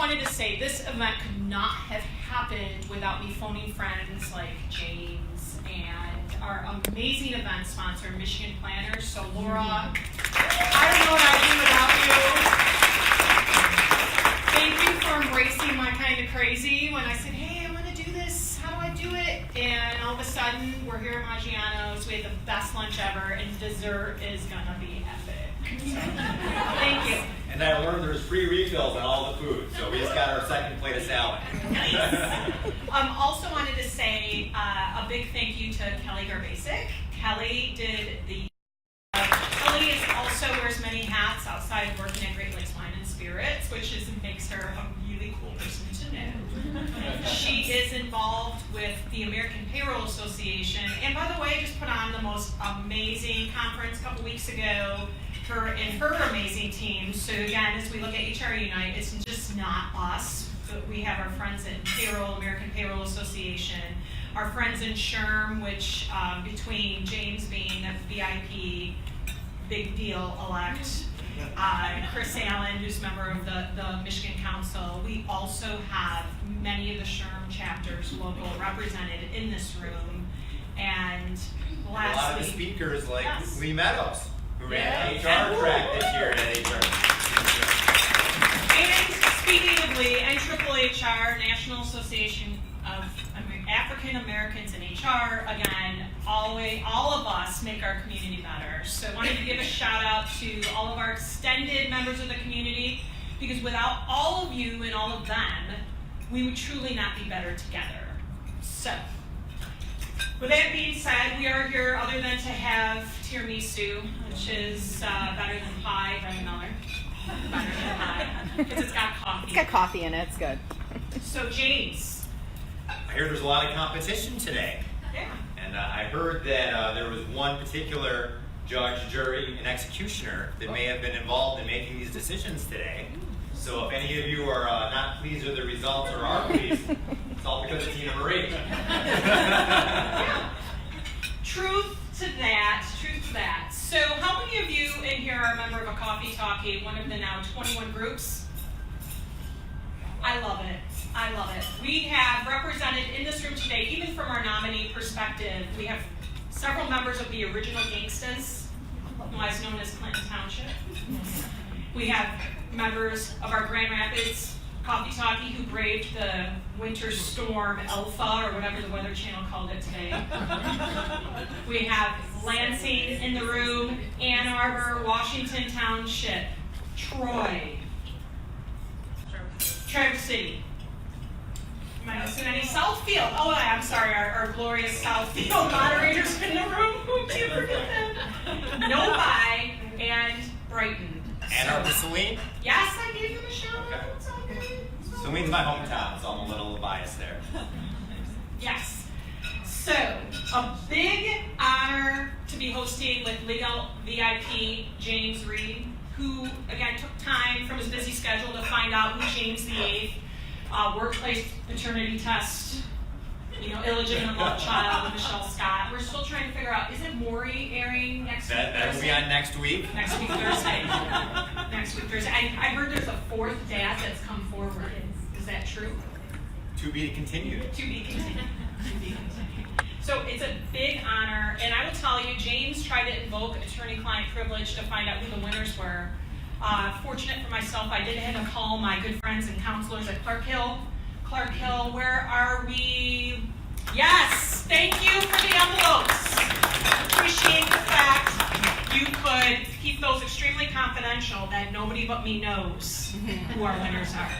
wanted to say this event could not have happened without me phoning friends like James and our amazing event sponsor, Michigan Planners. So Laura, I don't know what I'd do without you. Thank you for embracing my kind of crazy when I said, hey, I'm going to do this. How do I do it? And all of a sudden, we're here at Maggiano's. We had the best lunch ever, and dessert is going to be epic. So, thank you. And I learned there's free refills on all the food, so we just got our second plate of salad. Nice. Also wanted to say a big thank you to Kelly Garbasic. Kelly did the. Kelly is also wears many hats outside of working at Great Lakes Wine and Spirits, which makes her a really cool person to know. She is involved with the American Payroll Association, and by the way, just put on the most amazing conference a couple weeks ago. Her and her amazing team. So again, as we look at HRUnite, it's just not us, but we have our friends at Payroll, American Payroll Association, our friends in SHRM, which between James being a VIP, big deal elect, Chris Allen, who's a member of the Michigan Council. We also have many of the SHRM chapters local represented in this room. And lastly, a lot of the speakers like Lee Meadows, who ran yes. the HR track this year at HR. And speaking of Lee, NHRHR, National Association of African Americans in HR, again, all of us make our community better. So I wanted to give a shout out to all of our extended members of the community, because without all of you and all of them, we would truly not be better together. So, with that being said, we are here other than to have tiramisu, which is better than pie, Brenda Meller. Better than pie, because it's got coffee. It's got coffee in it, it's good. So James. I hear there's a lot of competition today. Yeah. And I heard that there was one particular judge, jury, and executioner that may have been involved in making these decisions today. So if any of you are not pleased with the results or are pleased, it's all because of Tina Marie. Yeah. Truth to that. So how many of you in here are a member of a Coffee Talkie, one of the now 21 groups? I love it. We have represented in this room today, even from our nominee perspective, we have several members of the original Gangstas, otherwise known as Clinton Township. We have members of our Grand Rapids Coffee Talkie who braved the winter storm Alpha, or whatever the Weather Channel called it today. We have Lansing in the room, Ann Arbor, Washington Township, Troy, Traverse City. Am I missing any? Southfield. Oh, I'm sorry, our glorious Southfield moderators in the room. Who can't forget them? Novi and Brighton. Ann Arbor, Saline? Yes, I gave them a shout out. Okay. It's all good. Saline's my hometown, so I'm a little biased there. Yes. So, a big honor to be hosting with legal VIP James Reed, who, again, took time from his busy schedule to find out who James VIII, workplace paternity test, illegitimate love child with Michelle Scott. We're still trying to figure out, is it Maury airing next week? That will be on next week. Next week, Thursday. I heard there's a fourth dad that's come forward. Is that true? To be continued. To be continued. So it's a big honor, and I will tell you, James tried to invoke attorney-client privilege to find out who the winners were. Fortunate for myself, I did have to call my good friends and counselors at Clark Hill. Clark Hill, where are we? Yes, thank you for the envelopes. Appreciate the fact you could keep those extremely confidential, that nobody but me knows who our winners are.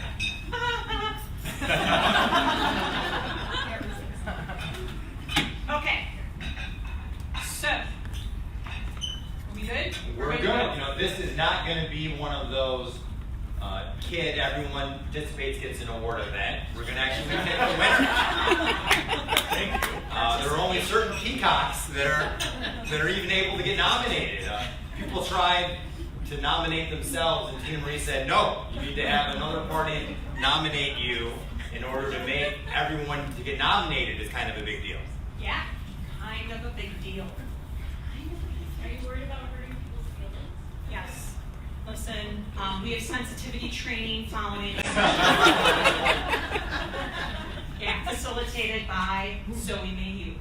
Okay, so, are we good? We're good. This is not going to be one of those everyone participates, gets an award event. We're going to actually pick a winner. Thank you. There are only certain peacocks that are even able to get nominated. People tried to nominate themselves, and Tina Marie said, no, you need to have another party nominate you in order to make everyone to get nominated is kind of a big deal. Yeah, kind of a big deal. Are you worried about hurting people's feelings? Yes. Listen, we have sensitivity training following. I, Zoe May you.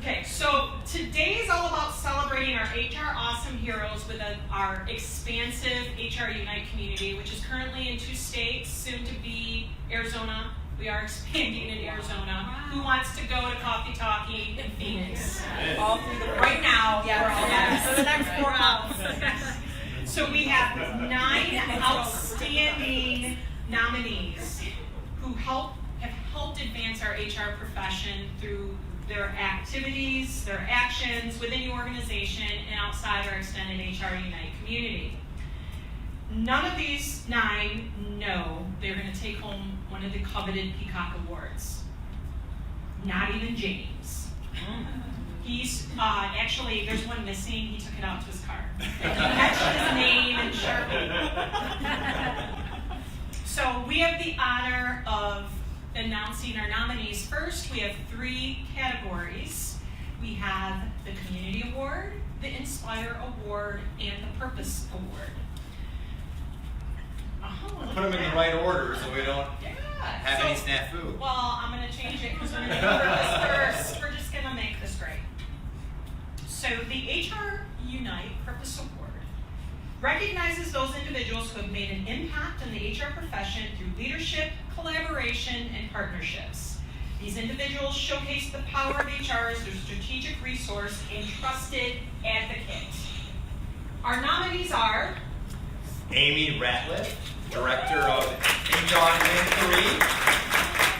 Okay, so today is all about celebrating our HR Awesome Heroes with our expansive HRUnite community, which is currently in 2 states, soon to be Arizona. We are expanding in Arizona. Who wants to go to Coffee Talkie in Phoenix? All through the Right now, Yeah, we're all yes. for the next 4 months. So we have 9 outstanding nominees who have helped advance our HR profession through their activities, their actions within the organization and outside our extended HRUnite community. None of these 9 know they're going to take home one of the coveted Peacock Awards. Not even James. He's actually, there's one missing. He took it out to his car. He etched his name in Sharpie. So we have the honor of announcing our nominees. First, we have 3 categories. We have the Community Award, the Inspire Award, and the Purpose Award. Put them in the right order so we don't Yeah. have any snafu. Well, I'm going to change it because we're going to do Purpose first. We're just going to make this great. So the HRUnite Purpose Award recognizes those individuals who have made an impact in the HR profession through leadership, collaboration, and partnerships. These individuals showcase the power of HR as their strategic resource and trusted advocate. Our nominees are Amy Ratliff, Director of HR in 3.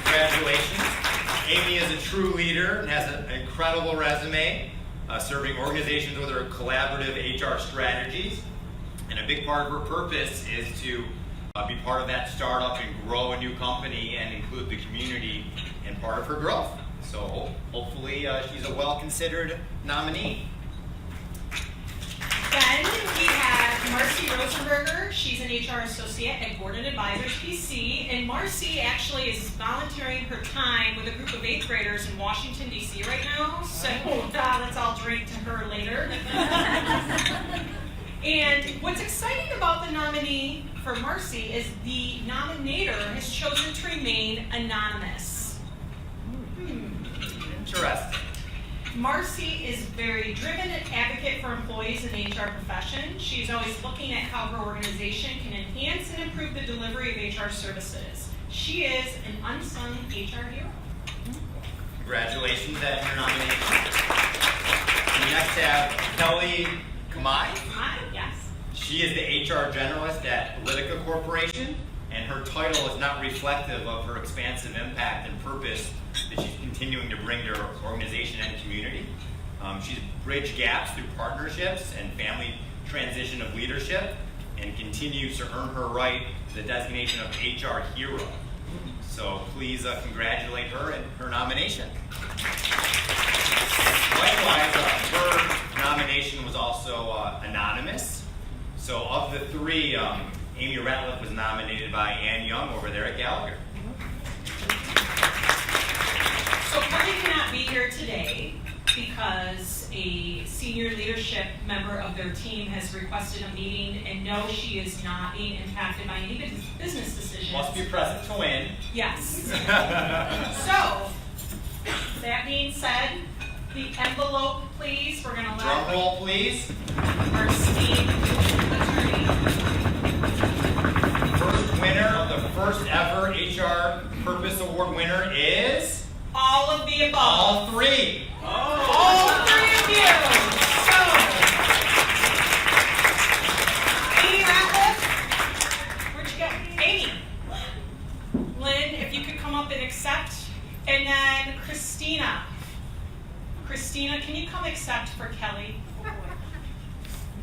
Congratulations. Amy is a true leader and has an incredible resume, serving organizations with her collaborative HR strategies. And a big part of her purpose is to be part of that startup and grow a new company and include the community in part of her growth. So hopefully she's a well-considered nominee. Then we have Marcy Rosenberger. She's an HR associate at Gordon Advisors PC. And Marcy actually is volunteering her time with a group of 8th graders in Washington, D.C. right now. So let's all drink to her later. And what's exciting about the nominee for Marcy is the nominator has chosen to remain anonymous. Interesting. Marcy is very driven and advocate for employees in the HR profession. She's always looking at how her organization can enhance and improve the delivery of HR services. She is an unsung HR hero. Congratulations on your nomination. We next have Kelly Kamai. Hi, yes. She is the HR generalist at Politica Corporation, and her title is not reflective of her expansive impact and purpose that she's continuing to bring to her organization and community. She's bridged gaps through partnerships and family transition of leadership, and continues to earn her right to the designation of HR hero. So please congratulate her in her nomination. Likewise, her nomination was also anonymous. So of the 3, Amy Ratliff was nominated by Ann Young over there at Gallagher. So Kelly cannot be here today because a senior leadership member of their team has requested a meeting, and no, she is not being impacted by any business decisions. Must be present to win. Yes. So, that being said, the envelope, please. We're going to Drum let roll, please. our esteemed attorney. First winner of the first ever HR Purpose Award winner is All of the above. all 3. All 3 of you. So, Amy Ratliff, where'd you go? Amy. Lynn, if you could come up and accept. And then Christina. Christina, can you come accept for Kelly?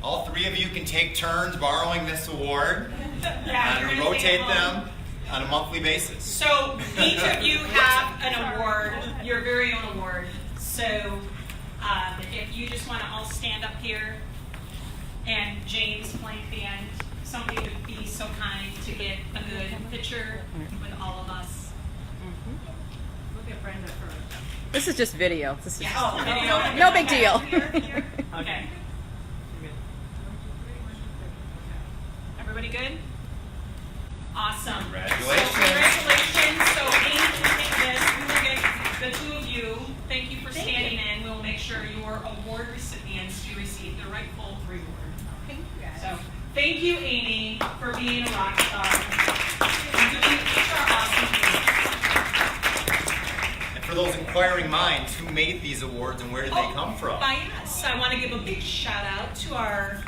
All 3 of you can take turns borrowing this award Yeah, you're and gonna take rotate it home. them on a monthly basis. So each of you have an award, your very own award. So if you just want to all stand up here, and James flank the end, somebody would be so kind to get a good picture with all of us. Look at Brenda first. This is just video. This is Yeah. just Oh, video. no big Okay. deal. Here. Okay. Everybody good? Awesome. Congratulations. So, congratulations. So Amy can take this. We will get receive their rightful reward. Congrats. So, thank you, Amy, for being a rock star and doing HR awesome things. And for those inquiring minds, who made these awards and where did they come from? Yes, I want to give a big shout out to our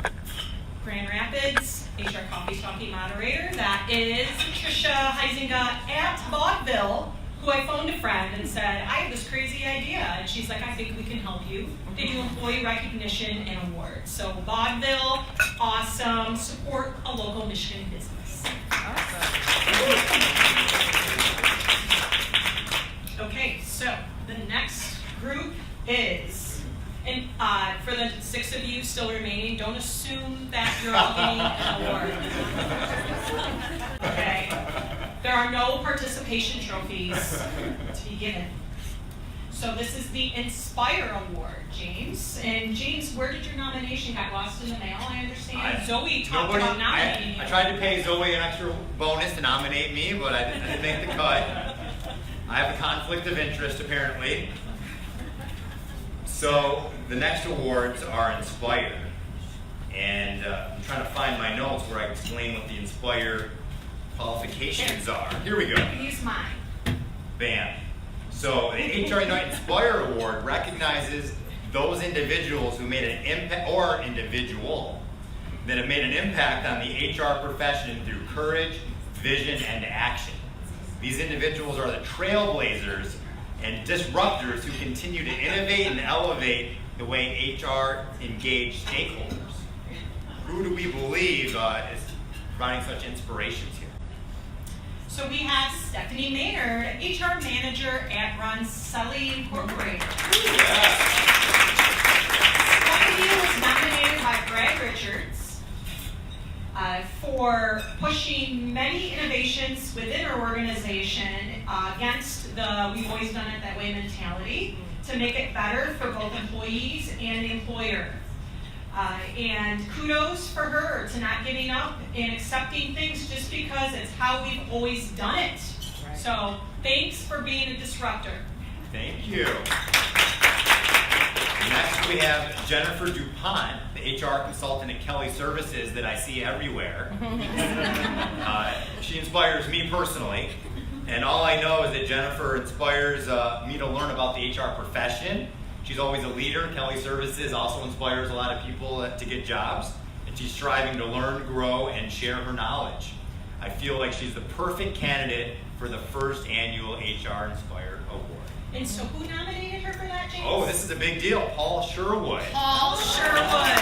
Grand Rapids HR Coffee Talkie moderator. That is Trisha Heisinger at Vaudeville, who I phoned a friend and said, I have this crazy idea. And she's like, I think we can help you. They do employee recognition and awards. So Vaudeville, awesome. Support a local Michigan business. Okay, so the next group is, and for the 6 of you still remaining, don't assume that you're all getting an award. Okay, there are no participation trophies to be given. So this is the Inspire Award, James. And James, where did your nomination get lost in the mail? I understand. Zoe talked about nominating you. I tried to pay Zoe an extra bonus to nominate me, but I didn't make the cut. I have a conflict of interest, apparently. So the next awards are Inspire. And I'm trying to find my notes where I explain what the Inspire qualifications are. Here we go. Use mine. Bam. So the HRUnite Inspire Award recognizes those individuals who made an impact, or individual, that have made an impact on the HR profession through courage, vision, and action. These individuals are the trailblazers and disruptors who continue to innovate and elevate the way HR engage stakeholders. Who do we believe is providing such inspirations here? So we have Stephanie Maynard, HR Manager at Roncelli Incorporated. Stephanie was nominated by Brad Richards for pushing many innovations within her organization against the we've always done it that way mentality to make it better for both employees and the employer. And kudos for her to not giving up and accepting things just because it's how we've always done it. Right. So thanks for being a disruptor. Thank you. Next we have Jennifer DuPont, the HR consultant at Kelly Services that I see everywhere. She inspires me personally. And all I know is that Jennifer inspires me to learn about the HR profession. She's always a leader. Kelly Services also inspires a lot of people to get jobs. And she's striving to learn, grow, and share her knowledge. I feel like she's the perfect candidate for the first annual HR Inspire Award. And so who nominated her for that, James? Oh, this is a big deal. Paul Sherwood. Paul Sherwood.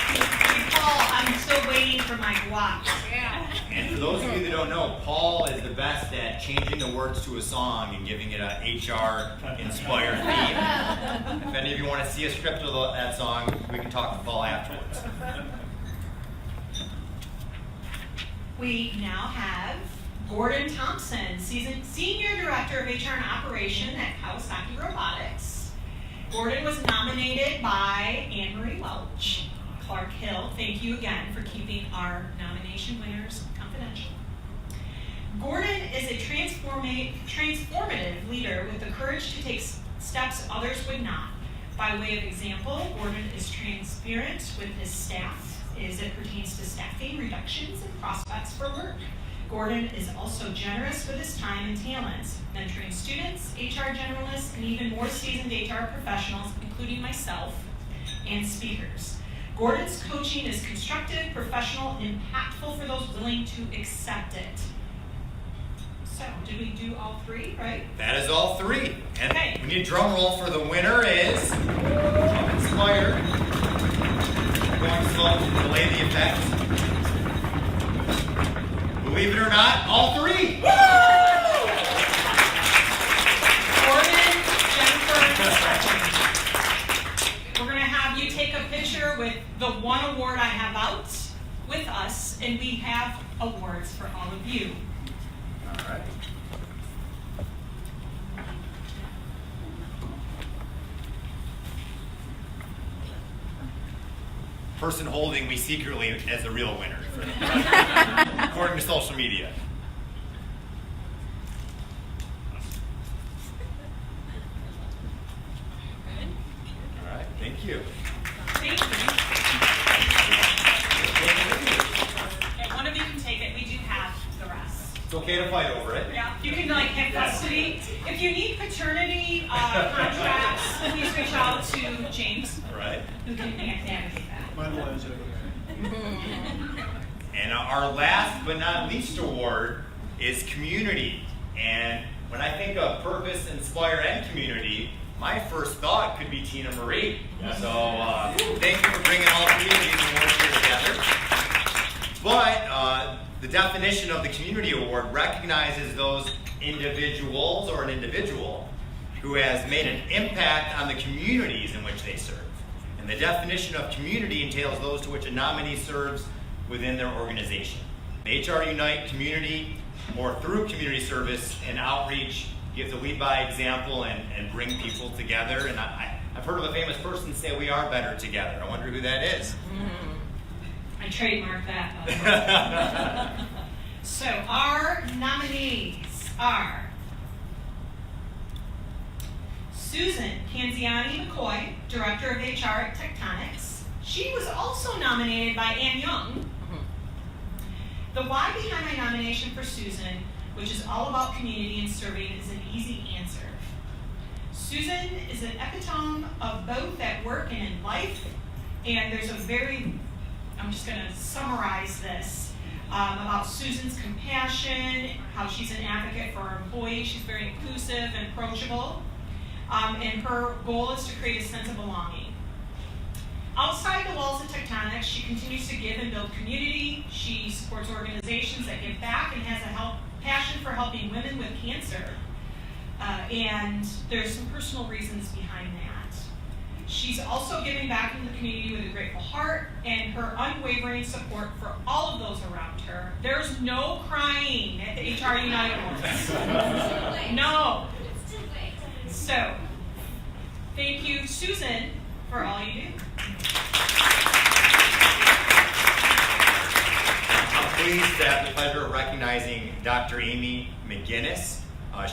Hey, Paul, I'm still waiting for my guac. Yeah. And for those of you that don't know, Paul is the best at changing the words to a song and giving it an HR-inspired theme. If any of you want to see a script of that song, we can talk to Paul afterwards. We now have Gordon Thompson, Senior Director of HR and Operation at Kawasaki Robotics. Gordon was nominated by Anne Marie Welch. Clark Hill, thank you again for keeping our nomination winners confidential. Gordon is a transformative leader with the courage to take steps others would not. By way of example, Gordon is transparent with his staff as it pertains to staffing reductions and prospects for work. Gordon is also generous with his time and talents, mentoring students, HR generalists, and even more seasoned HR professionals, including myself, and speakers. Gordon's coaching is constructive, professional, and impactful for those willing to accept it. So, did we do all three, right? That is all three. And Okay. we need a drum roll for the winner is Inspire. Going slow to delay the effect. Believe it or not, all three. Gordon, Jennifer, and Stephanie. We're going to have you take a picture with the one award I have out with us, and we have awards for all of you. All right. Person holding me secretly as the real winner, according to social media. All right, thank you. It's okay to fight over it. Yeah, you can like have custody. If you need paternity contracts, please reach out to James, Right. who can navigate that. My pleasure. And our last but not least award is community. And when I think of purpose, inspire, and community, my first thought could be Tina Marie. So thank you for bringing all three of these awards here together. But the definition of the community award recognizes those individuals or an individual who has made an impact on the communities in which they serve. And the definition of community entails those to which a nominee serves within their organization. The HRUnite community, or through community service and outreach, gives a lead by example and bring people together. And I've heard of a famous person say we are better together. I wonder who that is. I trademarked that. So our nominees are Susan Canziani McCoy, Director of HR at Tectonics. She was also nominated by Ann Young. The why behind my nomination for Susan, which is all about community and serving, is an easy answer. Susan is an epitome of both at work and in life, and there's a I'm just going to summarize this about Susan's compassion, how she's an advocate for her employees. She's very inclusive and approachable, and her goal is to create a sense of belonging. Outside the walls of Tectonics, she continues to give and build community. She supports organizations that give back and has a passion for helping women with cancer. And there's some personal reasons behind that. She's also giving back in the community with a grateful heart and her unwavering support for all of those around her. There's no crying at the HRUnite Awards. No. It's too late. So, thank you, Susan, for all you do. I'm pleased to have the pleasure of recognizing Dr. Amy McGinnis.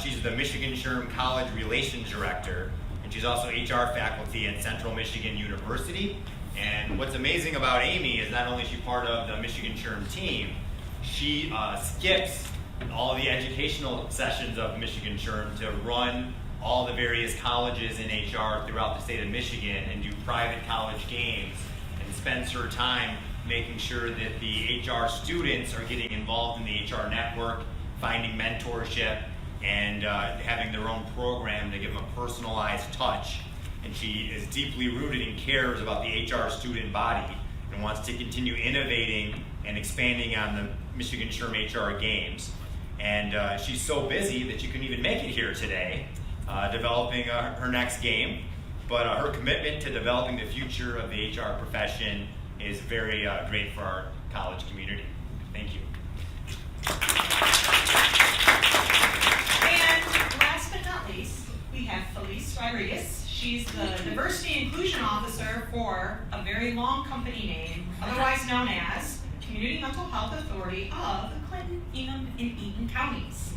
She's the Michigan SHRM College Relations Director, and she's also HR faculty at Central Michigan University. And what's amazing about Amy is not only is she part of the Michigan SHRM team, she skips all the educational sessions of Michigan SHRM to run all the various colleges in HR throughout the state of Michigan and do private college games, and spends her time making sure that the HR students are getting involved in the HR network, finding mentorship, and having their own program to give them a personalized touch. And she is deeply rooted and cares about the HR student body and wants to continue innovating and expanding on the Michigan SHRM HR games. And she's so busy that she couldn't even make it here today, developing her next game. But her commitment to developing the future of the HR profession is very great for our college community. Thank you. And last but not least, we have Felice Rodriguez. She's the Diversity Inclusion Officer for a very long company name, otherwise known as Community Mental Health Authority of the Clinton, Ingham, and Eaton counties.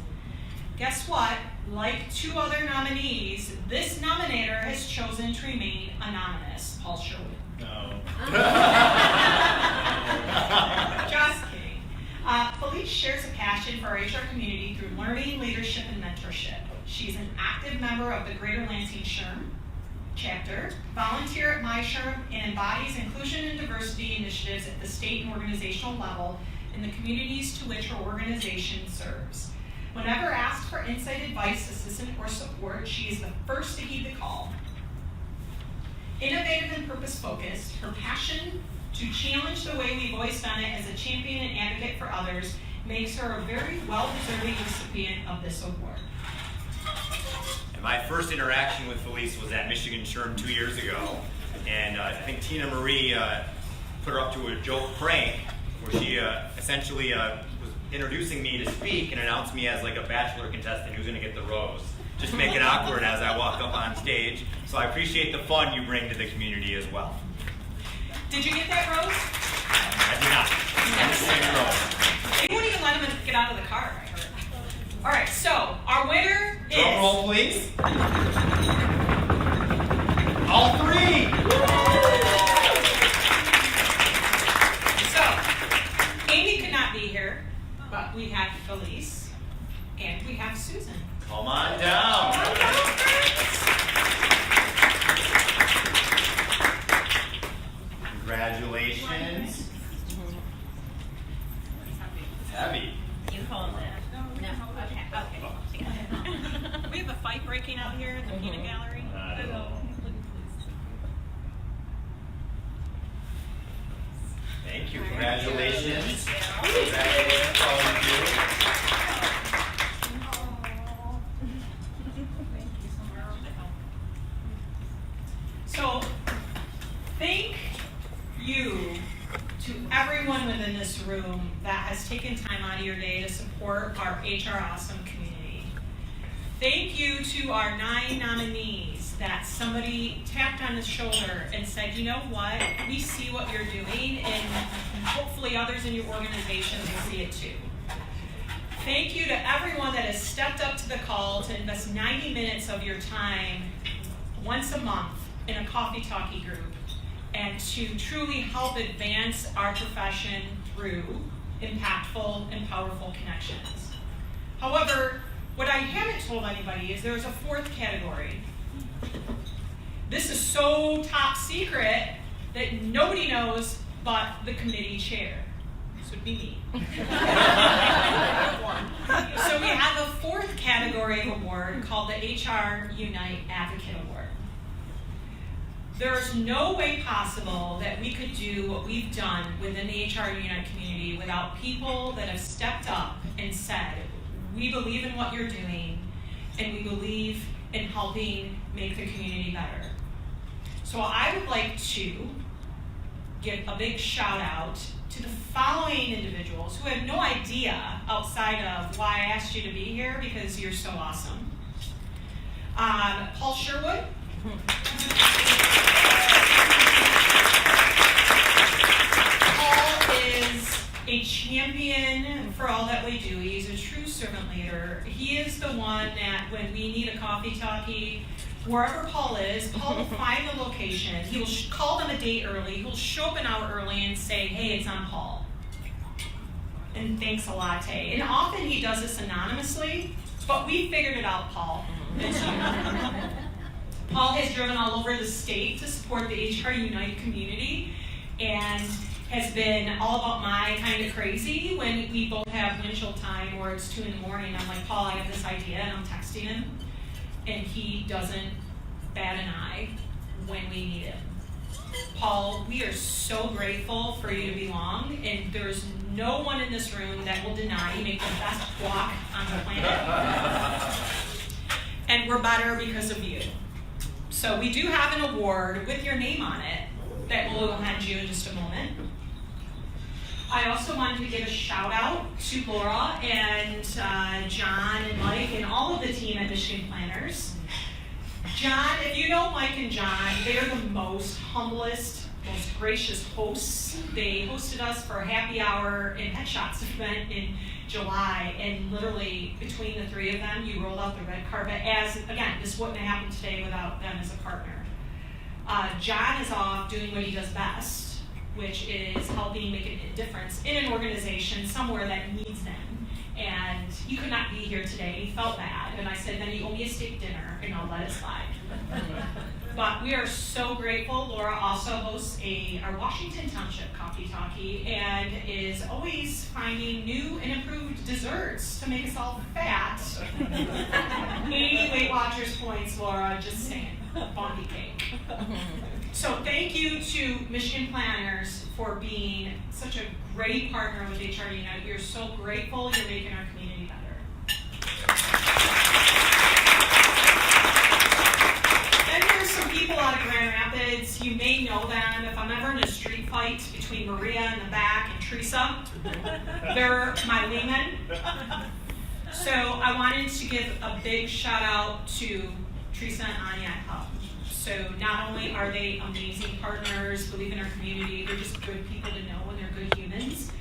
Guess what? Like two other nominees, this nominator has chosen to remain anonymous. Paul Sherwood. No. Just kidding. Felice shares a passion for our HR community through learning, leadership, and mentorship. She's an active member of the Greater Lansing SHRM chapter, volunteer at My SHRM, and embodies inclusion and diversity initiatives at the state and organizational level in the communities to which her organization serves. Whenever asked for insight, advice, assistance, or support, she is the first to heed the call. Innovative and purpose-focused, her passion to challenge the way we've always done it as a champion and advocate for others makes her a very well-deserving recipient of this award. And my first interaction with Felice was at Michigan SHRM 2 years ago, and I think Tina Marie put her up to a joke prank where she essentially was introducing me to speak and announced me as like a bachelor contestant who's going to get the rose, just to make it awkward as I walked up on stage. So I appreciate the fun you bring to the community as well. Did you get that rose? I did not. Same rose. They wouldn't even let him get out of the car, I heard. All right, so our winner is... Drum roll, please. All three! So, Amy could not be here, but we have Felice. And we have Susan. Come on down. Come on down, friends. Congratulations. It's heavy. You hold it. No, okay. We have a fight breaking out here at the peanut gallery. Thank you. Congratulations. Congratulations to all of you. So, thank you to everyone within this room that has taken time out of your day to support our HR Awesome community. Thank you to our 9 nominees that somebody tapped on the shoulder and said, you know what, we see what you're doing, and hopefully others in your organization will see it too. Thank you to everyone that has stepped up to the call to invest 90 minutes of your time once a month in a coffee talkie group and to truly help advance our profession through impactful and powerful connections. However, what I haven't told anybody is there is a 4th category. This is so top secret that nobody knows but the committee chair. This would be me. So we have a 4th category award called the HRUnite Advocate Award. There's no way possible that we could do what we've done within the HRUnite community without people that have stepped up and said, we believe in what you're doing, and we believe in helping make the community better. So I would like to give a big shout out to the following individuals who had no idea outside of why I asked you to be here, because you're so awesome. Paul Sherwood. Paul is a champion for all that we do. He's a true servant leader. He is the one that when we need a coffee talkie, wherever Paul is, Paul will find the location. He will call them a day early. He'll show up an hour early and say, hey, it's on Paul. And thanks a latte. And often he does this anonymously, but we figured it out, Paul. Paul has driven all over the state to support the HRUnite community and has been all about my kind of crazy when we both have windshield time or it's 2 in the morning. I'm like, Paul, I have this idea, and I'm texting him, and he doesn't bat an eye when we need him. Paul, we are so grateful for you to belong, and there's no one in this room that will deny you make the best walk on the planet. And we're better because of you. So we do have an award with your name on it that we'll hand you in just a moment. I also wanted to give a shout out to Laura and John and Mike and all of the team at Michigan Planners. John, if you know Mike and John, they are the most humblest, most gracious hosts. They hosted us for a happy hour and headshots event in July, and literally between the 3 of them, you rolled out the red carpet. As again, this wouldn't have happened today without them as a partner. John is off doing what he does best, which is helping make a difference in an organization somewhere that needs them. And he could not be here today. He felt bad, and I said, then you owe me a steak dinner, and I'll let it slide. But we are so grateful. Laura also hosts our Washington Township Coffee Talkie and is always finding new and improved desserts to make us all fat. 80 Weight Watchers points, Laura, just saying. Bondy cake. So thank you to Michigan Planners for being such a great partner with HRUnite. We are so grateful you're making our community better. Then there's some people out of Grand Rapids. You may know them. If I'm ever in a street fight between Maria in the back and Teresa, they're my wingmen. So I wanted to give a big shout out to Teresa and Anya at Hub. So not only are they amazing partners, believe in our community, they're just good people to know and they're good humans.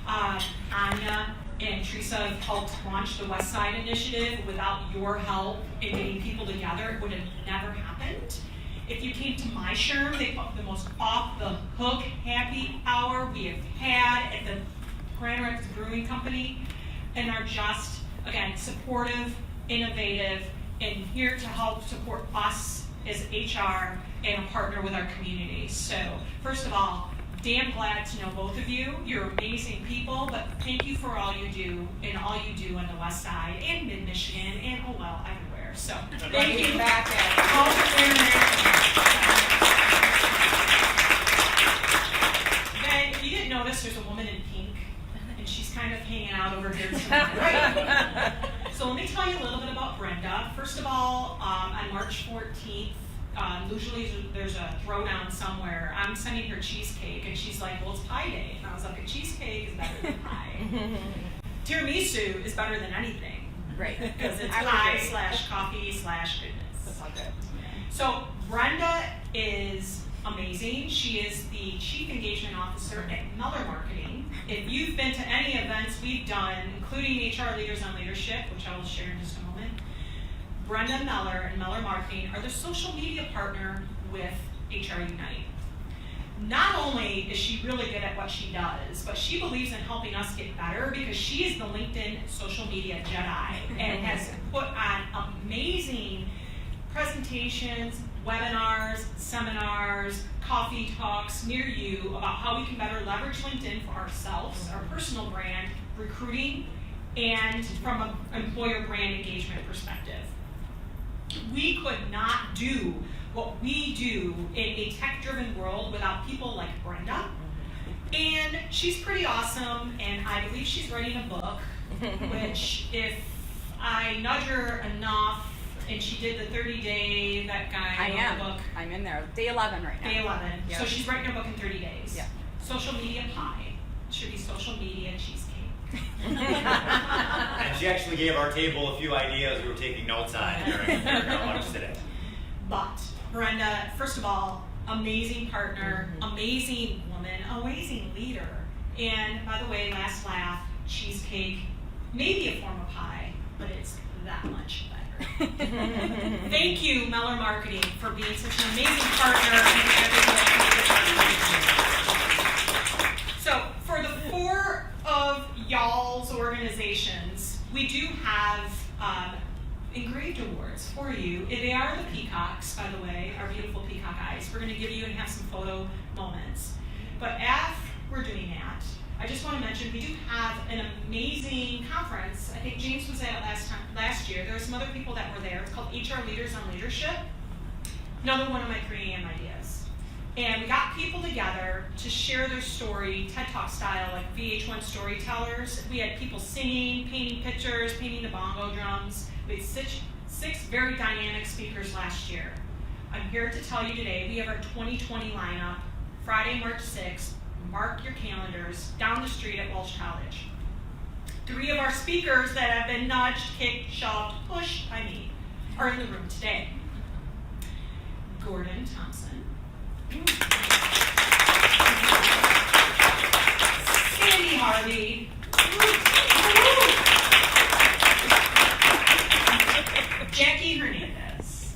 Anya and Teresa have helped launch the West Side Initiative. Without your help in getting people together, it would have never happened. If you came to my SHRM, they put the most off-the-hook happy hour we have had at the Grand Rapids Brewing Company, and are just Again, supportive, innovative, and here to help support us as HR and a partner with our community. So, first of all, damn glad to know both of you. You're amazing people, but thank you for all you do and all you do on the West Side and Mid-Michigan and, oh well, everywhere. So, thank you back at all for being there. Then, you didn't notice there's a woman in pink, and she's kind of hanging out over here somewhere, right? So let me tell you a little bit about Brenda. First of all, on March 14th, usually there's a throwdown somewhere. I'm sending her cheesecake, and she's like, well, it's pie day. And I was like, a cheesecake is better than pie. Tiramisu is better than anything. Right. Because it's pie/coffee/goodness. That's all good. So Brenda is amazing. She is the Chief Engagement Officer at Meller Marketing. If you've been to any events we've done, including HR Leaders on Leadership, which I will share in just a moment, Brenda Meller and Meller Marketing are the social media partner with HRUnite. Not only is she really good at what she does, but she believes in helping us get better because she is the LinkedIn social media Jedi and has put on amazing presentations, webinars, seminars, coffee talks near you about how we can better leverage LinkedIn for ourselves, our personal brand, recruiting, and from an employer brand engagement perspective. We could not do what we do in a tech-driven world without people like Brenda. And she's pretty awesome, and I believe she's writing a book, which if I nudge her enough, and she did the 30-day, that guy wrote the book. I'm in there. Day 11 right now. Day 11. Yep. So she's writing her book in 30 days. Yeah. Social media pie. Should be social media cheesecake. And she actually gave our table a few ideas we were taking notes on during our lunch today. But Brenda, first of all, amazing partner, amazing woman, amazing leader. And by the way, last laugh, cheesecake, maybe a form of pie, but it's that much better. Thank you, Meller Marketing, for being such an amazing partner and everything. So for the 4 of y'all's organizations, we do have engraved awards for you. They are the peacocks, by the way, our beautiful peacock eyes. We're going to give you and have some photo moments. But as we're doing that, I just want to mention we do have an amazing conference. I think James was at it last year. There were some other people that were there. It's called HR Leaders on Leadership. Another one of my 3 a.m. ideas. And we got people together to share their story, TED Talk style, like VH1 storytellers. We had people singing, painting pictures, painting the bongo drums. We had 6 very dynamic speakers last year. I'm here to tell you today we have our 2020 lineup, Friday, March 6th. Mark your calendars, down the street at Walsh College. 3 of our speakers that have been nudged, kicked, shoved, pushed by me are in the room today. Gordon Thompson. Sandy Harvey. Jackie Hernandez.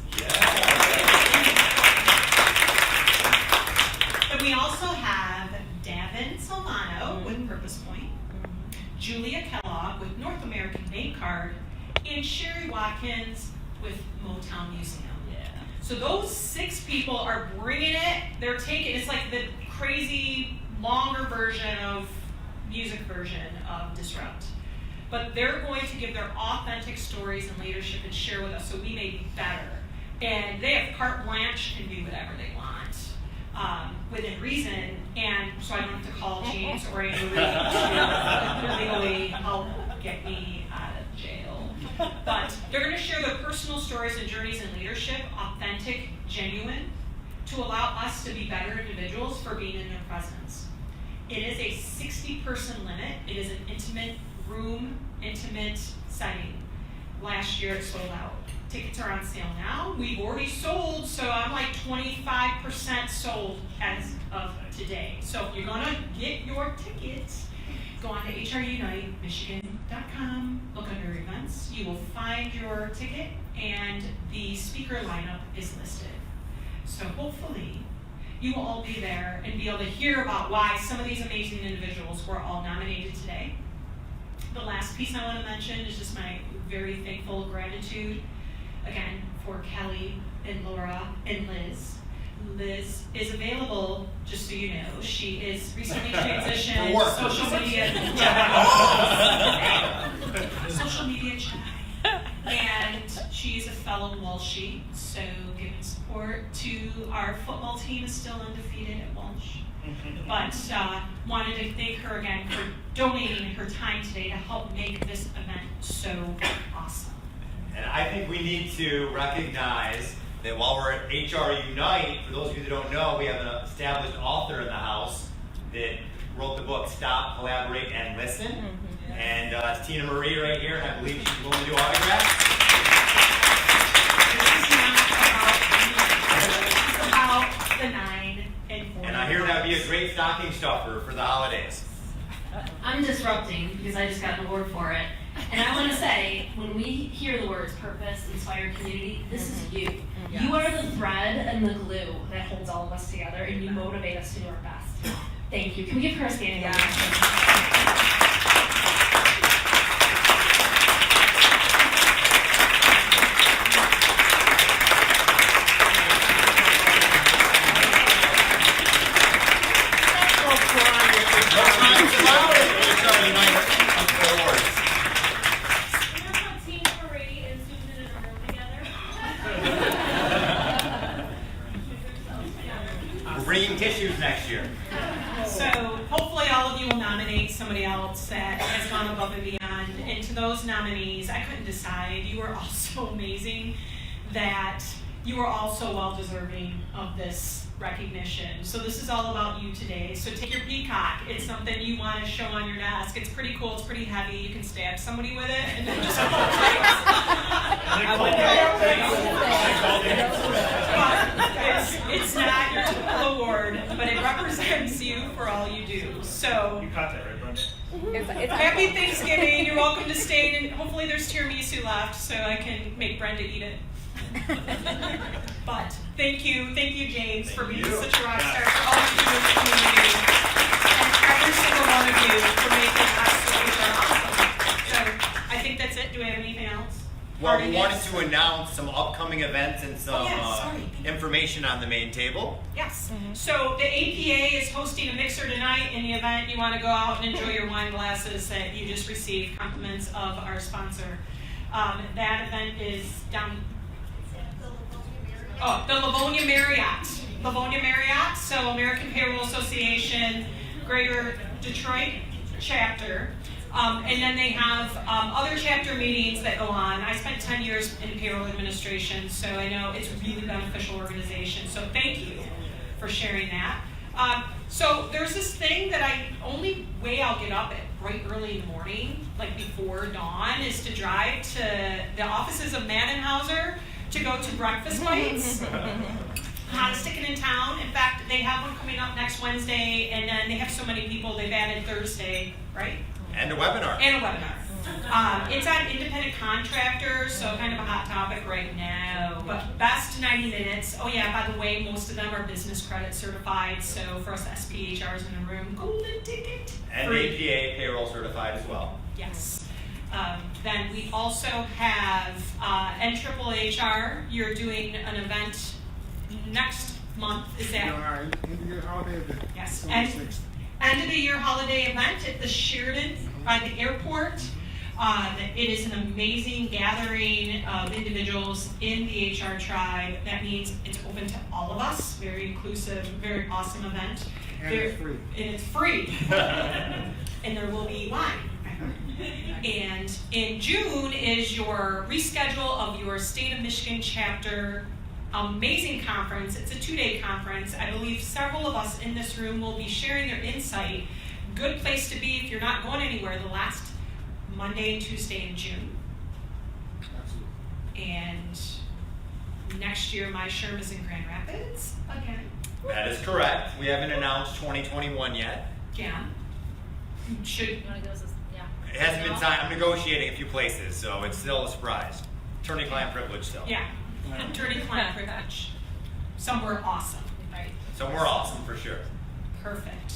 And we also have Davin Solano with Purpose Point, Julia Kellogg with North American Bank Card, and Sherry Watkins with Motown Museum. So those 6 people are bringing it. They're taking, it's like the crazy longer version of music version of Disrupt. But they're going to give their authentic stories and leadership and share with us so we may be better. And they have carte blanche and do whatever they want within reason. And so I don't have to call James or Andrew to legally help get me out of jail. But they're going to share their personal stories and journeys in leadership, authentic, genuine, to allow us to be better individuals for being in their presence. It is a 60-person limit. It is an intimate room, intimate setting. Last year it sold out. Tickets are on sale now. We've already sold, so I'm like 25% sold as of today. So if you're going to get your tickets, go on to HRUniteMichigan.com, look under events. You will find your ticket, and the speaker lineup is listed. So hopefully you will all be there and be able to hear about why some of these amazing individuals were all nominated today. The last last piece I want to mention is just my very thankful gratitude, again, for Kelly and Laura and Liz. Liz is available, just so you know. She is recently transitioned social media. Social media shy. And she's a fellow Walshie, so giving support to our football team is still undefeated at Walsh. But wanted to thank her again for donating her time today to help make this event so awesome. And I think we need to recognize that while we're at HRUnite, for those of you that don't know, we have an established author in the house that wrote the book Stop, Collaborate, and Listen. And it's Tina Marie right here, and I believe she's willing to do autographs. This is not about the 9 and 4. And I hear that would be a great stocking stuffer for the holidays. I'm disrupting because I just got an award for it. And I want to say, when we hear the words purpose, inspire community, this is you. Yes. You are the thread and the glue that holds all of us together, and you motivate us to do our best. Thank you. Can we give her a standing ovation? Bringing tissues next year. So hopefully all of you will nominate somebody else that has gone above and beyond. And to those nominees, I couldn't decide. You were all so amazing that you are all so well deserving of this recognition. So this is all about you today. So take your peacock. It's something you want to show on your desk. It's pretty cool. It's pretty heavy. You can stab somebody with it and then just it's not your typical award, but it represents you for all you do. So You caught that, right, Brenda? happy Thanksgiving. You're welcome to stay, and hopefully there's tiramisu left so I can make Brenda eat it. But thank you, James, for being such a rock star, for all you do in the community, and every single one of you for making us so awesome. So I think that's it. Do we have anything else? Well, we Parting wanted gifts? to announce some upcoming events and some sorry. information on the main table. Yes. So the APA is hosting a mixer tonight. In the event you want to go out and enjoy your wine glasses that you just received, compliments of our sponsor. That event is down. Oh, the Livonia Marriott. Livonia Marriott. So American Payroll Association, Greater Detroit chapter. And then they have other chapter meetings that go on. I spent 10 years in payroll administration, so I know it's a really beneficial organization. So thank you for sharing that. So there's this thing that only way I'll get up at bright early in the morning, like before dawn, is to drive to the offices of Manenhauser to go to breakfast bites. Hottest ticket in town. In fact, they have one coming up next Wednesday, and then they have so many people, they've added Thursday, right? And a webinar. And a webinar. It's on independent contractors, so kind of a hot topic right now. But best 90 minutes. Oh yeah, by the way, most of them are business credit certified, so for us SPHRs in the room, golden ticket. And Free. APA payroll certified as well. Yes. Then we also have NHRHR. You're doing an event next month. Is that? End of year holiday event. Yes. 26th. End of the year holiday event at the Sheridan by the airport. It is an amazing gathering of individuals in the HR tribe. That means it's open to all of us. Very inclusive, very awesome event. And it's free. And it's free. And there will be wine. And in June is your reschedule of your State of Michigan chapter amazing conference. It's a 2-day conference. I believe several of us in this room will be sharing their insight. Good place to be if you're not going anywhere the last Monday and Tuesday in June. Absolutely. And next year, my SHRM is in Grand Rapids again. That is correct. We haven't announced 2021 yet. Yeah. Should You want to go? Yeah. It hasn't been signed. I'm negotiating a few places, so it's still a surprise. Attorney-client privilege still. yeah. Attorney-client privilege. Somewhere awesome, right? Somewhere awesome for sure. Perfect.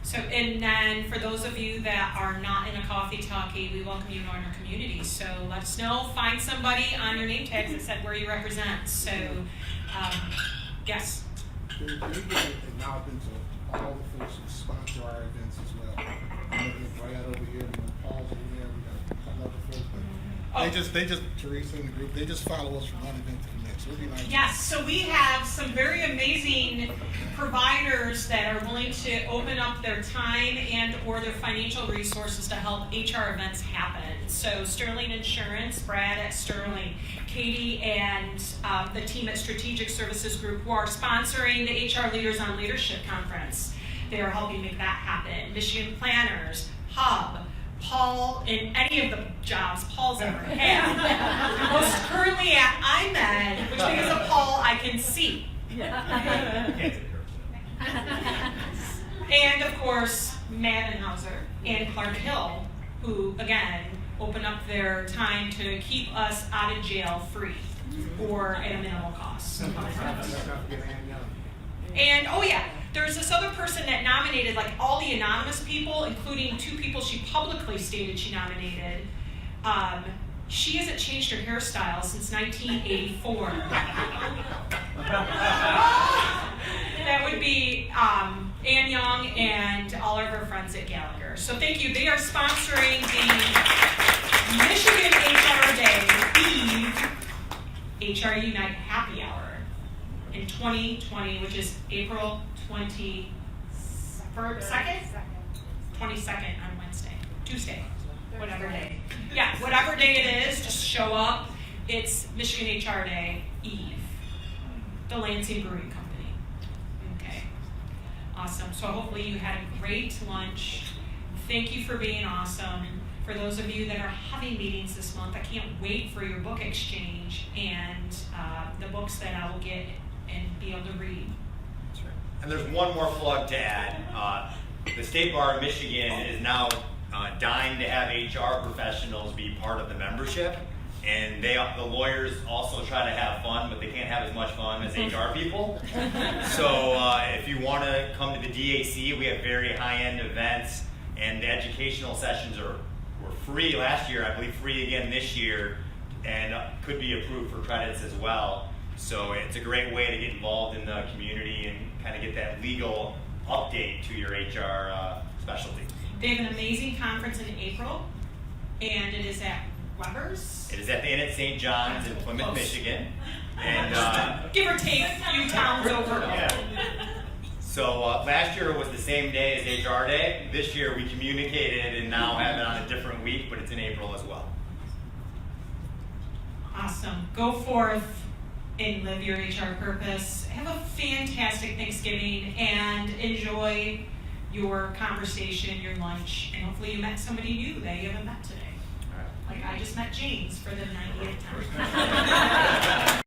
So, and then for those of you that are not in a coffee talkie, we welcome you in our community. So let us know, find somebody on your name tags that said where you represent. So, yes. Can you give an acknowledgement to all the folks who sponsor our events as well? I'm looking at Brad over here, Paul's over there, we got a couple other folks, but they just, Teresa and the group, they just follow us from one event to the next. It'd be nice. Yes, so we have some very amazing providers that are willing to open up their time and or their financial resources to help HR events happen. So Sterling Insurance, Brad at Sterling, Katie and the team at Strategic Services Group who are sponsoring the HR Leaders on Leadership Conference. They are helping make that happen. Michigan Planners, Hub, Paul, in any of the jobs Paul's ever had. Most currently at IMED, which because of Paul I can see. And of course, Maddenhauser and Clark Hill, who again open up their time to keep us out of jail free or at a minimal cost. Let's not forget Ann Young. And oh yeah, there's this other person that nominated like all the anonymous people, including 2 people she publicly stated she nominated. She hasn't changed her hairstyle since 1984. That would be Ann Young and all of her friends at Gallagher. So thank you. They are sponsoring the Michigan HR Day Eve HRUnite Happy Hour in 2020, which is April 22nd? 22nd on Wednesday, Tuesday, whatever day. Yeah, whatever day it is, just show up. It's Michigan HR Day Eve, the Lansing Brewing Company. Okay, awesome. So hopefully you had a great lunch. Thank you for being awesome. For those of you that are having meetings this month, I can't wait for your book exchange and the books that I will get and be able to read. That's right. And there's one more plug to add. The State Bar of Michigan is now dying to have HR professionals be part of the membership. And the lawyers also try to have fun, but they can't have as much fun as HR people. So if you want to come to the DAC, we have very high-end events, and the educational sessions were free last year, I believe free again this year, and could be approved for credits as well. So it's a great way to get involved in the community and kind of get that legal update to your HR specialty. They have an amazing conference in April, and it is at Weber's. It is at the Inn at St. John's in Plymouth, Michigan. And give or take a few towns over. yeah. So last year was the same day as HR Day. This year we communicated and now have it on a different week, but it's in April as well. Awesome. Go forth and live your HR purpose. Have a fantastic Thanksgiving and enjoy your conversation, your lunch, and hopefully you met somebody new that you haven't met today. Like I just met James for the 90th time.